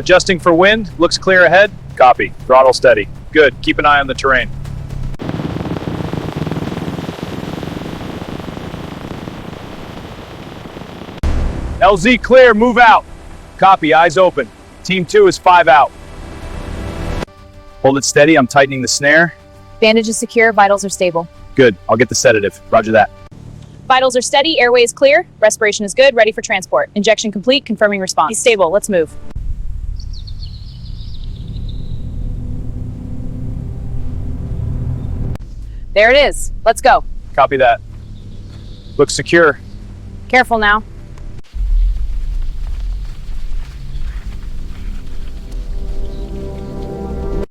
Adjusting for wind. Looks clear ahead. Copy. Throttle steady. Good. Keep an eye on the terrain. LZ clear. Move out. Copy. Eyes open. Team 2 is 5 out. Hold it steady. I'm tightening the snare. Bandage is secure. Vitals are stable. Good. I'll get the sedative. Roger that. Vitals are steady. Airway is clear. Respiration is good. Ready for transport. Injection complete. Confirming response. He's stable. Let's move. There it is. Let's go. Copy that. Looks secure. Careful now.